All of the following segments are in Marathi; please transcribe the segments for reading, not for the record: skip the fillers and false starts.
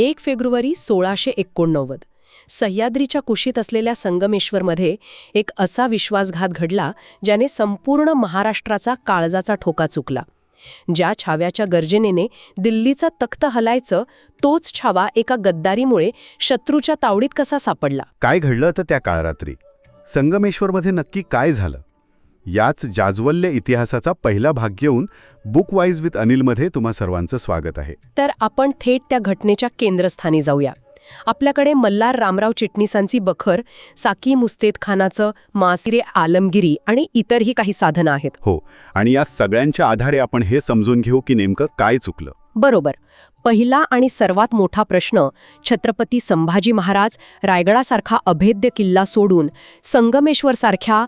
1 फेब्रुवारी 1689 सह्याद्रीच्या कुशीत असलेल्या संगमेश्वरमध्ये एक असा विश्वासघात घडला ज्याने संपूर्ण महाराष्ट्राचा काळजाचा ठोका चुकला. ज्या छाव्याच्या गर्जनेने दिल्लीचा तख्त हलायचं, तोच छावा एका गद्दारीमुळे शत्रूच्या तावडीत कसा सापडला. काय घडलं होतं त्या काळरात्री? संगमेश्वरमध्ये नक्की काय झालं? याच जाज्वल्य इतिहासाचा पहिला भाग घेऊन बुक वाईज विथ अनिलमध्ये तुम्हा सर्वांचं स्वागत आहे. तर आपण थेट त्या घटनेच्या केंद्रस्थानी जाऊया. आपल्याकडे मल्हार रामराव चिटणीसांची बखर, साकी मुस्तेद खानाचं मासिरे आलमगिरी आणि इतरही काही साधनं आहेत. हो, आणि या सगळ्यांच्या आधारे आपण हे समजून घेऊ की नेमकं काय चुकलं. बरोबर. पहिला आणि सर्वात मोठा प्रश्न, छत्रपती संभाजी महाराज रायगडासारखा अभेद्य किल्ला सोडून संगमेश्वरसारख्या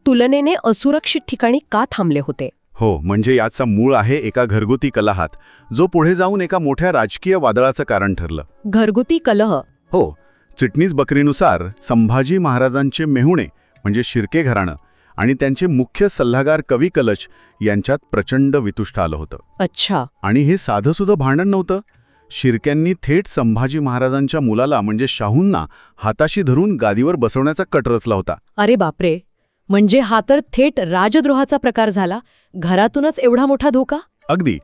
तुलनेने असुरक्षित ठिकाणी का थांबले होते? हो, म्हणजे याचा मूळ आहे एका घरगुती कलहात, जो पुढे जाऊन एका मोठ्या राजकीय वादळाचं कारण ठरलं. घरगुती कलह? हो. चिटणीस बकरीनुसार संभाजी महाराजांचे मेहुणे म्हणजे शिर्के घराणं आणि त्यांचे मुख्य सल्लागार कवी कलश यांच्यात प्रचंड वितुष्ट आलं होतं. अच्छा. आणि हे साधंसुधं भांडण नव्हतं. शिर्क्यांनी थेट संभाजी महाराजांच्या मुलाला म्हणजे शाहूंना हाताशी धरून गादीवर बसवण्याचा कट रचला होता. अरे बापरे, म्हणजे हा तर थेट राजद्रोहाचा प्रकार झाला. घरातूनच एवढा मोठा धोका? अगदी.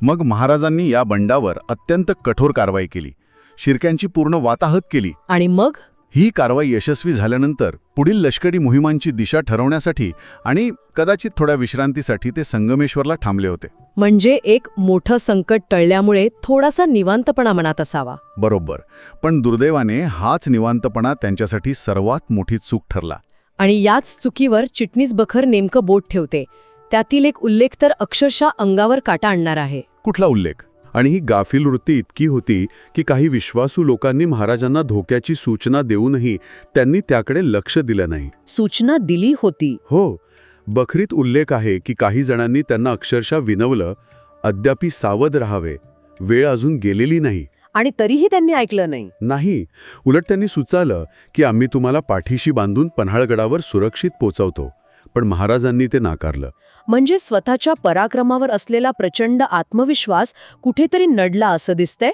मग महाराजांनी या बंडावर अत्यंत कठोर कारवाई केली, शिर्क्यांची पूर्ण वाताहत केली. आणि मग ही कारवाई यशस्वी झाल्यानंतर पुढील लष्करी मोहिमांची दिशा ठरवण्यासाठी आणि कदाचित थोड्या विश्रांतीसाठी ते संगमेश्वरला थांबले होते. म्हणजे एक मोठं संकट टळल्यामुळे थोडासा निवांतपणा मनात असावा. बरोबर. पण दुर्दैवाने हाच निवांतपणा त्यांच्यासाठी सर्वात मोठी चूक ठरला. आणि याच चुकीवर चिटणीस बखर नेमकं बोट ठेवते. त्यातील एक उल्लेख तर अक्षरशः अंगावर काटा आणणार आहे. कुठला उल्लेख? आणि ही गाफील वृत्ती इतकी होती की काही विश्वासू लोकांनी महाराजांना धोक्याची सूचना देऊनही त्यांनी त्याकडे लक्ष दिलं नाही. सूचना दिली होती? हो. बखरीत उल्लेख आहे की काही जणांनी त्यांना अक्षरशः विनवलं, अद्यापि सावध राहावे, वेळ अजून गेलेली नाही. आणि तरीही त्यांनी ऐकलं नाही? नाही. उलट त्यांनी सुचवलं की आम्ही तुम्हाला पाठीशी बांधून पन्हाळगडावर सुरक्षित पोचवतो. पण महाराजांनी ते नाकारलं. म्हणजे स्वतःच्या पराक्रमावर असलेला प्रचंड आत्मविश्वास कुठेतरी नडला असं दिसतंय.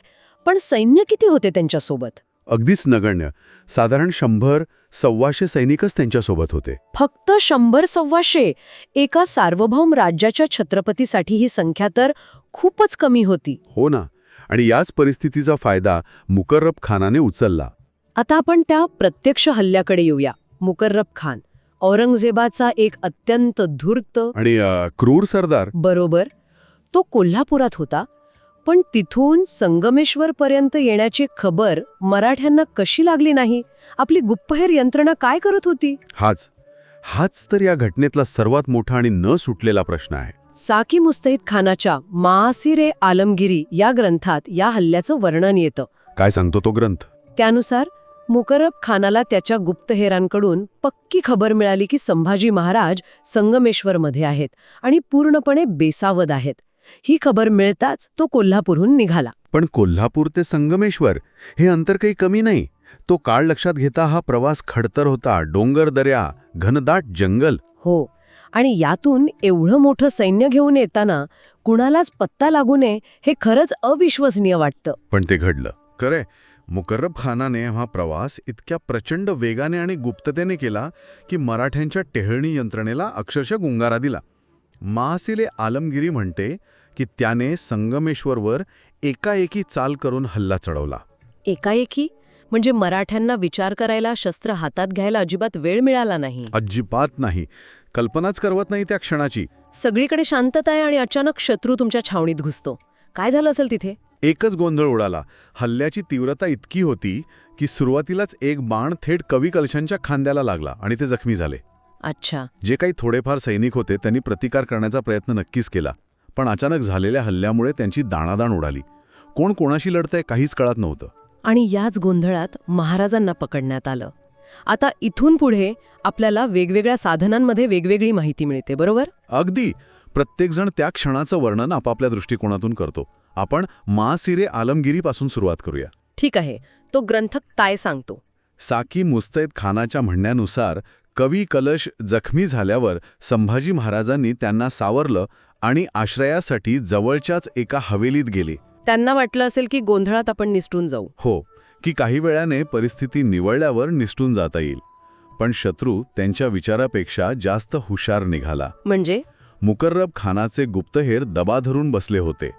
पण सैन्य किती होते त्यांच्यासोबत? अगदीच नगण्य. साधारण 100-125 सैनिकच त्यांच्यासोबत होते. फक्त 100-125? एका सार्वभौम राज्याच्या छत्रपतीसाठी ही संख्या तर खूपच कमी होती. हो ना. आणि याच परिस्थितीचा फायदा मुकर्रब खानाने उचलला. आता आपण त्या प्रत्यक्ष हल्ल्याकडे येऊया. मुकर्रब खान, औरंगजेबाचा एक अत्यंत धूर्त आणि क्रूर सरदार. बरोबर. तो कोल्हापुरात होता. पण तिथून संगमेश्वरपर्यंत येण्याची खबर मराठ्यांना कशी लागली नाही? आपली गुप्तहेर यंत्रणा काय करत होती? हाच तर या घटनेतला सर्वात मोठा आणि न सुटलेला प्रश्न आहे. साकी मुस्तैद खानाच्या मासिरे आलमगिरी या ग्रंथात या हल्ल्याचं वर्णन येतं. काय सांगतो तो ग्रंथ? त्यानुसार मुकर्रब खानाला त्याच्या गुप्तहेरांकडून पक्की खबर मिळाली की संभाजी महाराज संगमेश्वरमध्ये आहेत आणि पूर्णपणे बेसावध आहेत. ही खबर मिळताच तो कोल्हापूरहून निघाला. पण कोल्हापूर ते संगमेश्वर हे अंतर काही कमी नाही. तो काळ लक्षात घेता हा प्रवास खडतर होता. डोंगर, दऱ्या, घनदाट जंगल. हो. आणि यातून एवढं मोठं सैन्य घेऊन येताना कुणालाच पत्ता लागू नये हे खरंच अविश्वसनीय वाटतं. पण ते घडलं. खरे, मुकर्रब खानाने हा प्रवास इतक्या प्रचंड वेगाने आणि गुप्ततेने केला की मराठ्यांच्या टेहळणी यंत्रणेला अक्षरशः गुंगारा दिला. मासिले आलमगिरी म्हणते की त्याने संगमेश्वरवर एकाएकी चाल करून हल्ला चढवला. एकाएकी? म्हणजे मराठ्यांना विचार करायला, शस्त्र हातात घ्यायला अजिबात वेळ मिळाला नाही? अजिबात नाही. कल्पनाच करवत नाही त्या क्षणाची. सगळीकडे शांतता आहे आणि अचानक शत्रू तुमच्या छावणीत घुसतो. काय झालं असेल तिथे? एकच गोंधळ उडाला. हल्ल्याची तीव्रता इतकी होती की सुरुवातीलाच एक बाण थेट कवी कलशांच्या खांद्याला लागला आणि ते जखमी झाले. अच्छा. जे काही थोडेफार सैनिक होते त्यांनी प्रतिकार करण्याचा प्रयत्न नक्कीच केला. पण अचानक झालेल्या हल्ल्यामुळे त्यांची दाणादाण उडाली. कोण कोणाशी लढतंय काहीच कळत नव्हतं. आणि याच गोंधळात महाराजांना पकडण्यात आलं. आता इथून पुढे आपल्याला वेगवेगळ्या साधनांमध्ये वेगवेगळी माहिती मिळते, बरोबर? अगदी. प्रत्येकजण त्या क्षणाचं वर्णन आपापल्या दृष्टिकोनातून करतो. आपण मासिरे आलमगिरीपासून सुरुवात करूया. ठीक आहे. तो ग्रंथ काय सांगतो? साकी मुस्तैद खानाच्या म्हणण्यानुसार कवी कलश जखमी झाल्यावर संभाजी महाराजांनी त्यांना सावरलं आणि आश्रयासाठी जवळच्याच एका हवेलीत गेले. त्यांना वाटलं असेल की गोंधळात आपण निसटून जाऊ. हो, की काही वेळाने परिस्थिती निवळल्यावर निसटून जाता येईल. पण शत्रू त्यांच्या विचारापेक्षा जास्त हुशार निघाला. म्हणजे मुकर्रब खानाचे गुप्तहेर दबा धरून बसले होते.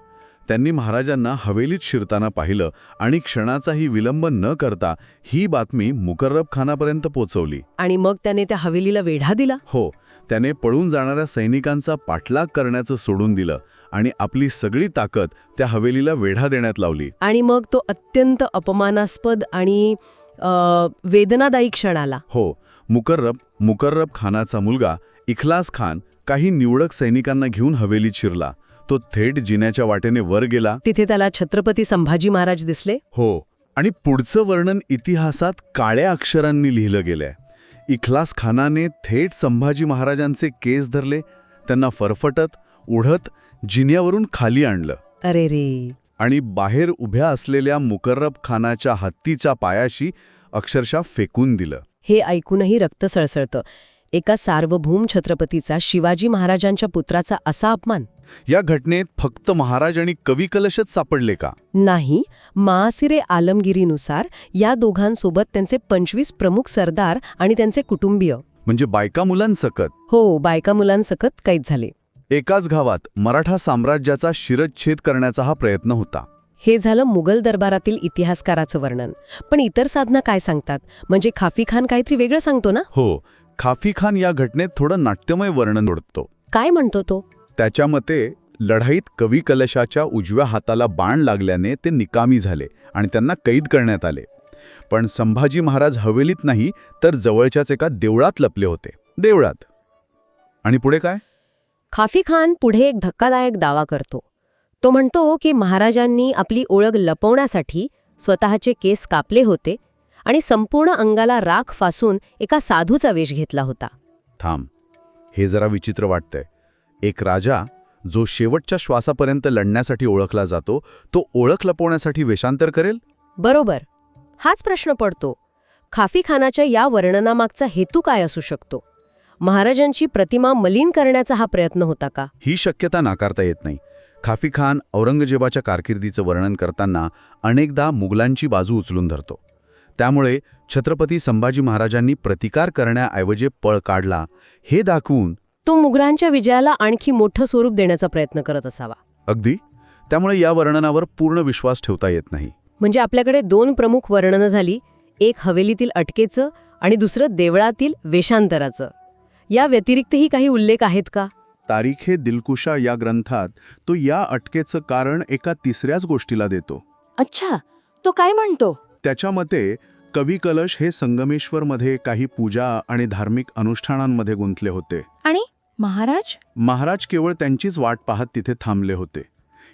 त्यांनी महाराजांना हवेलीत शिरताना पाहिलं आणि क्षणाचाही विलंब न करता ही बातमी मुकर्रब खानापर्यंत पोचवली. आणि मग त्याने त्या हवेलीला वेढा दिला. हो, त्याने पळून जाणाऱ्या सैनिकांचा पाठलाग करण्याचं सोडून दिलं आणि आपली सगळी ताकद त्या हवेलीला वेढा देण्यात लावली. आणि मग तो अत्यंत अपमानास्पद आणि वेदनादायी क्षण आला. हो, मुकर्रब खानाचा मुलगा इखलास खान काही निवडक सैनिकांना घेऊन हवेलीत शिरला. तो थेट जिन्याच्या वाटेने वर गेला. तिथे त्याला छत्रपती संभाजी महाराज दिसले. हो, आणि पुढचं वर्णन इतिहासात काळ्या अक्षरांनी लिहिलं गेलंय. इखलास खानाने थेट संभाजी महाराजांचे केस धरले, त्यांना फरफटत उडत जिन्यावरून खाली आणलं. अरे रे. आणि बाहेर उभ्या असलेल्या मुकर्रब खानाच्या हत्तीच्या पायाशी अक्षरशः फेकून दिलं. हे ऐकूनही रक्त सळसळतं. एका सार्वभौम छत्रपतीचा शिवाजी महाराजांच्या पुत्राचा असा अपमान. या घटनेत फक्त महाराज आणि कवी कलशच सापडले का? नाही, मासिरे आलमगिरीनुसार या दोघांसोबत त्यांचे 25 प्रमुख सरदार आणि त्यांचे कुटुंबीय, म्हणजे बायका मुलांसकट. हो, बायका मुलांसकट कैद झाले. एकाच गावात मराठा साम्राज्याचा शिरच्छेद करण्याचा हा प्रयत्न होता. हे झालं मुघल दरबारातील इतिहासकाराचं वर्णन. पण इतर साधना काय सांगतात? म्हणजे खाफी खान काहीतरी वेगळं सांगतो ना? हो, खाफी खान या घटनेत थोडं नाट्यमय वर्णन जोडतो. काय म्हणतो तो? त्याच्या मते लढाईत कवी कलशाच्या उजव्या हाताला बाण लागल्याने ते निकामी झाले आणि त्यांना कैद करण्यात आले. पण संभाजी महाराज हवेलीत नाही तर जवळच्याच एका देवळात लपले होते. देवळात. आणि पुढे काय? खाफी खान पुढे एक धक्कादायक दावा करतो. तो म्हणतो की महाराजांनी आपली ओळख लपवण्यासाठी स्वतःचे केस कापले होते आणि संपूर्ण अंगाला राख फासून एका साधूचा वेश घेतला होता. थांब, हे जरा विचित्र वाटतंय. एक राजा जो शेवटच्या श्वासापर्यंत लढण्यासाठी ओळखला जातो, तो ओळख लपवण्यासाठी वेषांतर करेल? बरोबर. हाच प्रश्न पडतो. खाफी खानाच्या या वर्णनामागचा हेतू काय असू शकतो? महाराजांची प्रतिमा मलिन करण्याचा हा प्रयत्न होता का? ही शक्यता नाकारता येत नाही. खाफी खान औरंगजेबाच्या कारकिर्दीचं वर्णन करताना अनेकदा मुघलांची बाजू उचलून धरतो. त्यामुळे छत्रपती संभाजी महाराजांनी प्रतिकार करण्याऐवजी पळ काढला हे दाखवून तो मुघलांच्या विजयाला आणखी मोठं स्वरूप देण्याचा प्रयत्न करत असावा. अगदी. त्यामुळे या वर्णनावर पूर्ण विश्वास ठेवता येत नाही. म्हणजे आपल्याकडे 2 प्रमुख वर्णनं झाली, एक हवेलीतील अटकेचं आणि दुसरं देवळातील वेषांतराचं. या व्यतिरिक्तही काही उल्लेख आहेत का? तारीखे दिलकुशा या ग्रंथात तो या अटकेचं कारण एका तिसऱ्याच गोष्टीला देतो. अच्छा, तो काय म्हणतो? त्याच्या मते कवी कलश हे संगमेश्वरमध्ये काही पूजा आणि धार्मिक अनुष्ठानांमध्ये गुंतले होते आणि महाराज केवळ त्यांचीच वाट पाहत तिथे थांबले होते.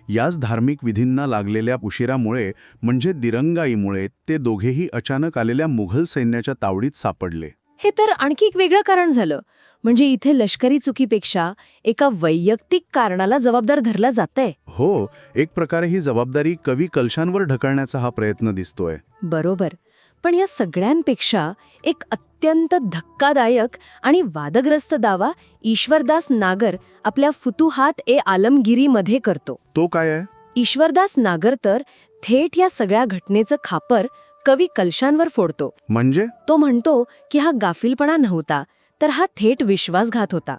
याच धार्मिक विधींना लागलेल्या उशिरामुळे म्हणजे दिरंगाईमुळे ते दोघेही अचानक आलेल्या मुघल सैन्याच्या तावडीत सापडले. हे तर आणखी एक वेगळं कारण झालं. म्हणजे इथे लष्करी चुकीपेक्षा एका वैयक्तिक कारणाला जबाबदार धरला जातंय. हो, एक प्रकारे ही जबाबदारी कवी कलशांवर ढकलण्याचा हा प्रयत्न दिसतोय. बरोबर. पण या सगळ्यांपेक्षा एक अत्यंत धक्कादायक आणि वादग्रस्त दावा ईश्वरदास नागर आपल्या फुतुहात-ए-आलमगिरीमध्ये करतो. तो काय आहे? ईश्वरदास नागर तर थेट या सगळ्या घटनेचं खापर कवी कलशांवर फोडतो. म्हणजे? तो म्हणतो की हा गाफीलपणा नव्हता, तर हा थेट विश्वासघात होता.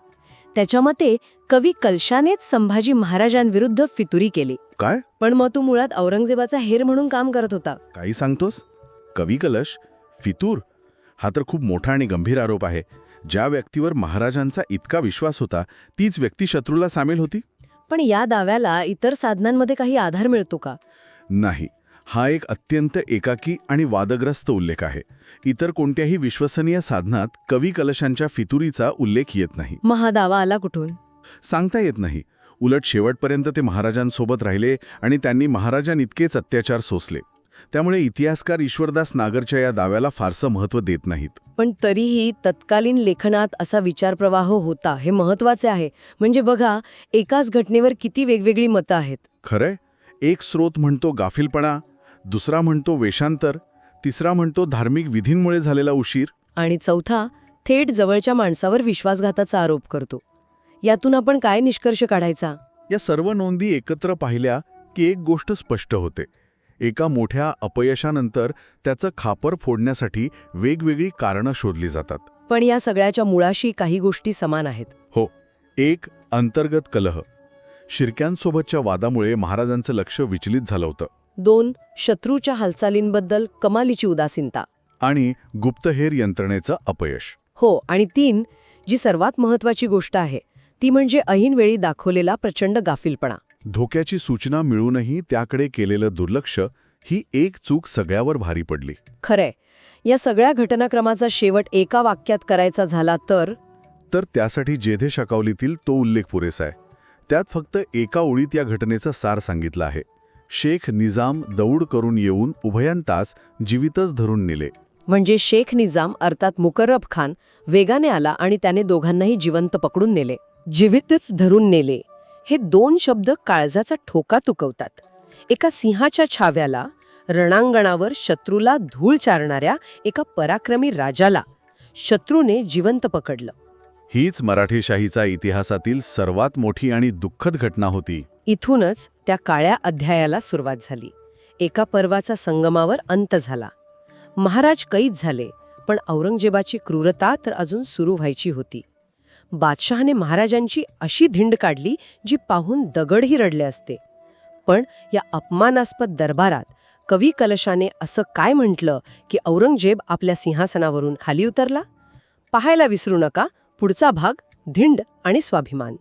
त्याच्या मते कवी कलशानेच संभाजी महाराजांविरुद्ध फितुरी केली. काय? पण मग तो मुळात औरंगजेबाचा हेर म्हणून काम करत होता. काही सांगतोस? कवी कलश? फितूर? हा तर खूप मोठा आणि गंभीर आरोप आहे. ज्या व्यक्तीवर महाराजांचा इतका विश्वास होता तीच व्यक्ती शत्रूला सामील होती. पण या दाव्याला इतर साधनांमध्ये काही आधार मिळतो का? नाही. हा एक अत्यंत एकाकी आणि वादग्रस्त उल्लेख आहे. इतर कोणत्याही विश्वसनीय साधनात कवी कलशांच्या फितुरीचा उल्लेख येत नाही. मग हा दावा आला कुठून? सांगता येत नाही. उलट शेवटपर्यंत ते महाराजांसोबत राहिले आणि त्यांनी महाराजांइतकेच अत्याचार सोसले. त्यामुळे इतिहासकार ईश्वरदास नागरच्या या दाव्याला फारसं महत्त्व देत नाहीत. पण तरीही तत्कालीन लेखनात असा विचारप्रवाह होता हे महत्त्वाचे आहे. म्हणजे बघा, एकाच घटनेवर किती वेगवेगळी मतं आहेत. खरंय. एक स्रोत म्हणतो गाफीलपणा, दुसरा म्हणतो वेषांतर, तिसरा म्हणतो धार्मिक विधींमुळे झालेला उशीर, आणि चौथा थेट जवळच्या माणसावर विश्वासघाताचा आरोप करतो. यातून आपण काय निष्कर्ष काढायचा? या सर्व नोंदी एकत्र पाहिल्या की एक गोष्ट स्पष्ट होते. एका मोठ्या अपयशानंतर त्याचं खापर फोडण्यासाठी वेगवेगळी कारणं शोधली जातात. पण या सगळ्याच्या मुळाशी काही गोष्टी समान आहेत. हो, एक अंतर्गत कलह. शिर्क्यांसोबतच्या वादामुळे महाराजांचं लक्ष विचलित झालं होतं. 2. शत्रूच्या हालचालींबद्दल कमालीची उदासीनता. आणि गुप्तहेर यंत्रणेचं अपयश. हो, आणि 3. जी सर्वात महत्वाची गोष्ट आहे ती म्हणजे ऐनवेळी दाखवलेला प्रचंड गाफीलपणा. धोक्याची सूचना मिळूनही त्याकडे केलेलं दुर्लक्ष, ही एक चूक सगळ्यावर भारी पडली. खरंय, या सगळ्या घटनाक्रमाचा शेवट एका वाक्यात करायचा झाला तर त्यासाठी जेधे शकावलीतील तो उल्लेख पुरेसा आहे. त्यात फक्त एका ओळीत या घटनेचं सार सांगितलं आहे. शेख निजाम दौड करून येऊन उभयांतास जीवितच धरून नेले. म्हणजे शेख निजाम अर्थात मुकर्रब खान वेगाने आला आणि त्याने दोघांनाही जिवंत पकडून नेले. जीवितच धरून नेले हे 2 शब्द काळजाचा ठोका तुकवतात. एका सिंहाच्या छाव्याला, रणांगणावर शत्रूला धूळ चारणाऱ्या एका पराक्रमी राजाला शत्रूने जिवंत पकडलं. हीच मराठेशाहीचा इतिहासातील सर्वात मोठी आणि दुःखद घटना होती. इथूनच त्या काळ्या अध्यायाला सुरुवात झाली. एका पर्वाचा संगमावर अंत झाला. महाराज कैद झाले, पण औरंगजेबाची क्रूरता तर अजून सुरू व्हायची होती. बादशहाने महाराजांची अशी धिंड काढली जी पाहून दगडही रडले असते. पण या अपमानास्पद दरबारात कवी कलशाने असं काय म्हटलं की औरंगजेब आपल्या सिंहासनावरून खाली उतरला? पाहायला विसरू नका पुढचा भाग, धिंड आणि स्वाभिमान.